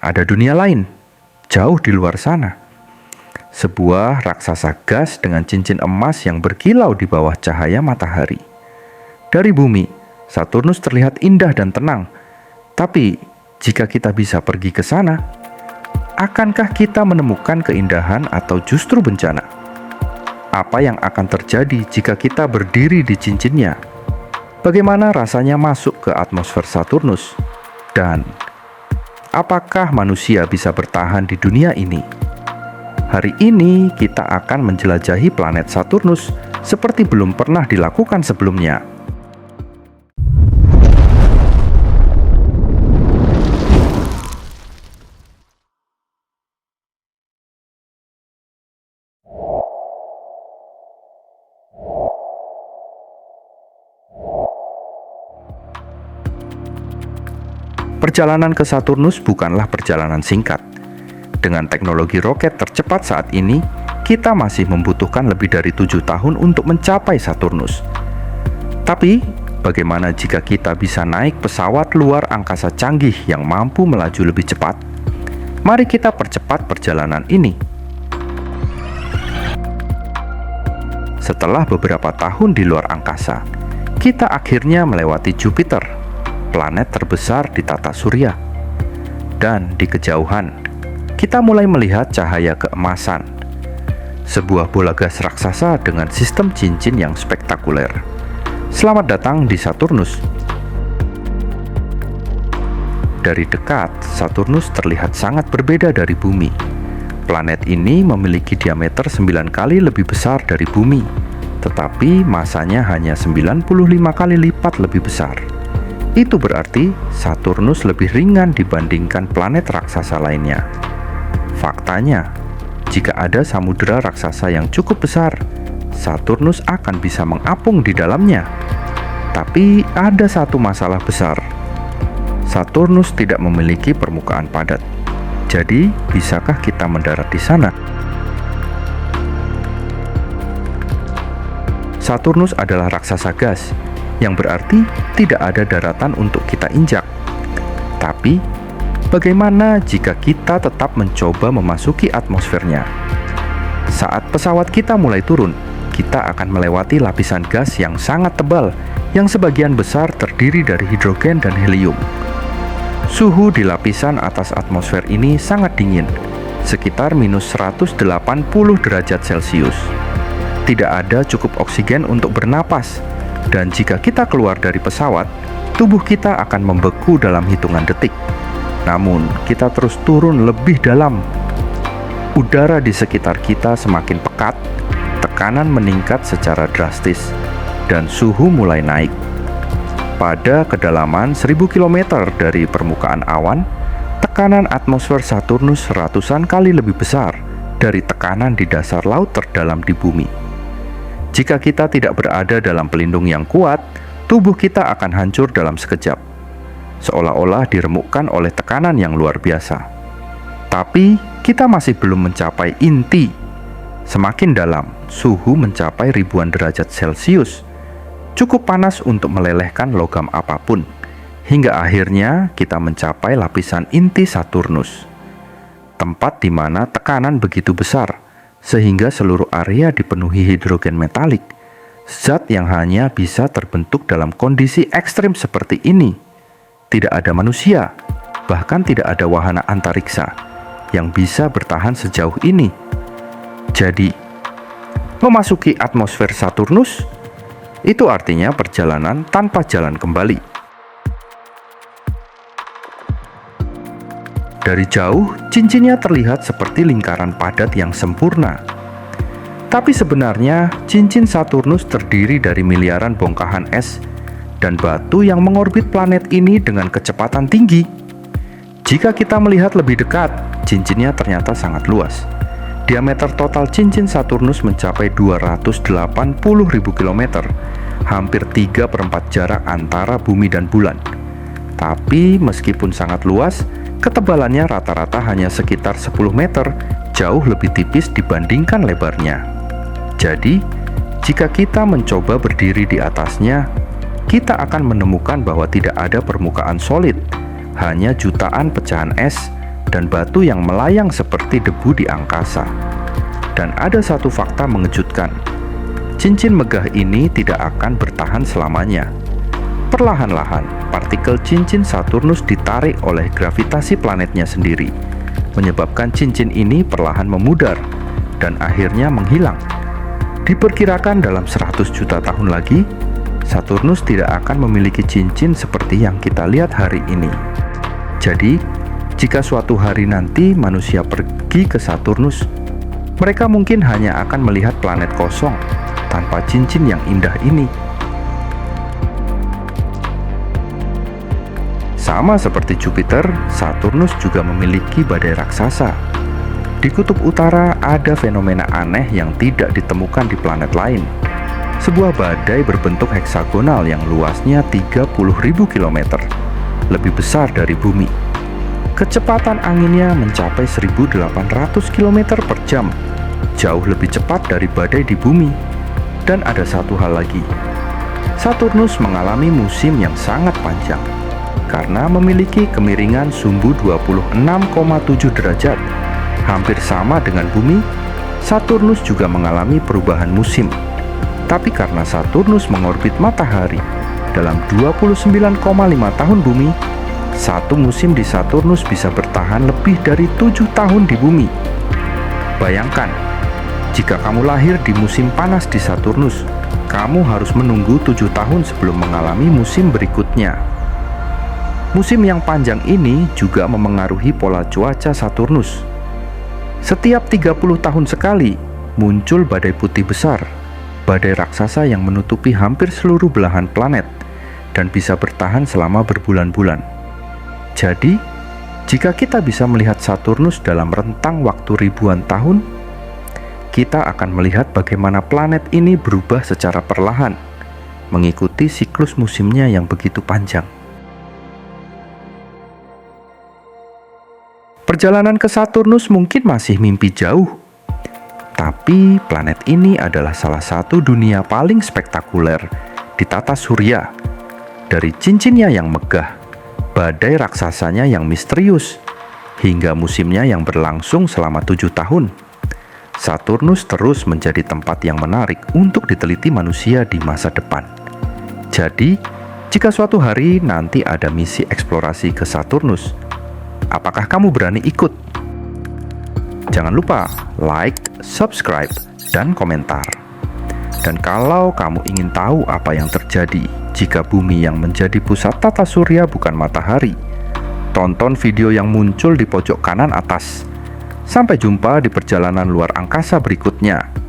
ada dunia lain, jauh di luar sana. Sebuah raksasa gas dengan cincin emas yang berkilau di bawah cahaya matahari. Dari bumi, Saturnus terlihat indah dan tenang. Tapi, jika kita bisa pergi ke sana, akankah kita menemukan keindahan atau justru bencana? Apa yang akan terjadi jika kita berdiri di cincinnya? Bagaimana rasanya masuk ke atmosfer Saturnus? Dan apakah manusia bisa bertahan di dunia ini? Hari ini kita akan menjelajahi planet Saturnus seperti belum pernah dilakukan sebelumnya. Perjalanan ke Saturnus bukanlah perjalanan singkat. Dengan teknologi roket tercepat saat ini, kita masih membutuhkan lebih dari 7 tahun untuk mencapai Saturnus. Tapi, bagaimana jika kita bisa naik pesawat luar angkasa canggih yang mampu melaju lebih cepat? Mari kita percepat perjalanan ini. Setelah beberapa tahun di luar angkasa, kita akhirnya melewati Jupiter, planet terbesar di tata surya. Dan di kejauhan, kita mulai melihat cahaya keemasan, sebuah bola gas raksasa dengan sistem cincin yang spektakuler. Selamat datang di Saturnus. Dari dekat, Saturnus terlihat sangat berbeda dari Bumi. Planet ini memiliki diameter 9 kali lebih besar dari Bumi, tetapi masanya hanya 95 kali lipat lebih besar. Itu berarti Saturnus lebih ringan dibandingkan planet raksasa lainnya. Faktanya, jika ada samudera raksasa yang cukup besar, Saturnus akan bisa mengapung di dalamnya. Tapi ada satu masalah besar. Saturnus tidak memiliki permukaan padat. Jadi, bisakah kita mendarat di sana? Saturnus adalah raksasa gas, yang berarti tidak ada daratan untuk kita injak. Tapi, bagaimana jika kita tetap mencoba memasuki atmosfernya? Saat pesawat kita mulai turun, kita akan melewati lapisan gas yang sangat tebal, yang sebagian besar terdiri dari hidrogen dan helium. Suhu di lapisan atas atmosfer ini sangat dingin, sekitar minus 180 derajat Celcius. Tidak ada cukup oksigen untuk bernapas, dan jika kita keluar dari pesawat, tubuh kita akan membeku dalam hitungan detik. Namun, kita terus turun lebih dalam. Udara di sekitar kita semakin pekat, tekanan meningkat secara drastis, dan suhu mulai naik. Pada kedalaman 1000 km dari permukaan awan, tekanan atmosfer Saturnus ratusan kali lebih besar dari tekanan di dasar laut terdalam di bumi. Jika kita tidak berada dalam pelindung yang kuat, tubuh kita akan hancur dalam sekejap, seolah-olah diremukkan oleh tekanan yang luar biasa. Tapi, kita masih belum mencapai inti. Semakin dalam, suhu mencapai ribuan derajat Celcius. Cukup panas untuk melelehkan logam apapun, hingga akhirnya kita mencapai lapisan inti Saturnus. Tempat di mana tekanan begitu besar, sehingga seluruh area dipenuhi hidrogen metalik, zat yang hanya bisa terbentuk dalam kondisi ekstrim seperti ini. Tidak ada manusia, bahkan tidak ada wahana antariksa yang bisa bertahan sejauh ini. Jadi, memasuki atmosfer Saturnus, itu artinya perjalanan tanpa jalan kembali. Dari jauh, cincinnya terlihat seperti lingkaran padat yang sempurna. Tapi sebenarnya, cincin Saturnus terdiri dari miliaran bongkahan es dan batu yang mengorbit planet ini dengan kecepatan tinggi. Jika kita melihat lebih dekat, cincinnya ternyata sangat luas. Diameter total cincin Saturnus mencapai 280.000 km, hampir 3/4 jarak antara bumi dan bulan. Tapi meskipun sangat luas, ketebalannya rata-rata hanya sekitar 10 meter, jauh lebih tipis dibandingkan lebarnya. Jadi, jika kita mencoba berdiri di atasnya, kita akan menemukan bahwa tidak ada permukaan solid, hanya jutaan pecahan es, dan batu yang melayang seperti debu di angkasa. Dan ada satu fakta mengejutkan. Cincin megah ini tidak akan bertahan selamanya. Perlahan-lahan, partikel cincin Saturnus ditarik oleh gravitasi planetnya sendiri, menyebabkan cincin ini perlahan memudar dan akhirnya menghilang. Diperkirakan dalam 100 juta tahun lagi, Saturnus tidak akan memiliki cincin seperti yang kita lihat hari ini. Jadi, jika suatu hari nanti manusia pergi ke Saturnus, mereka mungkin hanya akan melihat planet kosong tanpa cincin yang indah ini. Sama seperti Jupiter, Saturnus juga memiliki badai raksasa. Di kutub utara ada fenomena aneh yang tidak ditemukan di planet lain. Sebuah badai berbentuk heksagonal yang luasnya 30.000 km, lebih besar dari bumi. Kecepatan anginnya mencapai 1.800 km per jam, jauh lebih cepat dari badai di bumi. Dan ada satu hal lagi, Saturnus mengalami musim yang sangat panjang karena memiliki kemiringan sumbu 26,7 derajat, hampir sama dengan bumi. Saturnus juga mengalami perubahan musim. Tapi karena Saturnus mengorbit matahari dalam 29,5 tahun bumi, satu musim di Saturnus bisa bertahan lebih dari 7 tahun di bumi. Bayangkan, jika kamu lahir di musim panas di Saturnus, kamu harus menunggu 7 tahun sebelum mengalami musim berikutnya. Musim yang panjang ini juga memengaruhi pola cuaca Saturnus. Setiap 30 tahun sekali, muncul badai putih besar, badai raksasa yang menutupi hampir seluruh belahan planet dan bisa bertahan selama berbulan-bulan. Jadi, jika kita bisa melihat Saturnus dalam rentang waktu ribuan tahun, kita akan melihat bagaimana planet ini berubah secara perlahan, mengikuti siklus musimnya yang begitu panjang. Perjalanan ke Saturnus mungkin masih mimpi jauh, tapi planet ini adalah salah satu dunia paling spektakuler di tata surya. Dari cincinnya yang megah, badai raksasanya yang misterius, hingga musimnya yang berlangsung selama 7 tahun, Saturnus terus menjadi tempat yang menarik untuk diteliti manusia di masa depan. Jadi, jika suatu hari nanti ada misi eksplorasi ke Saturnus, apakah kamu berani ikut? Jangan lupa like, subscribe, dan komentar. Dan kalau kamu ingin tahu apa yang terjadi jika bumi yang menjadi pusat tata surya bukan matahari, tonton video yang muncul di pojok kanan atas. Sampai jumpa di perjalanan luar angkasa berikutnya.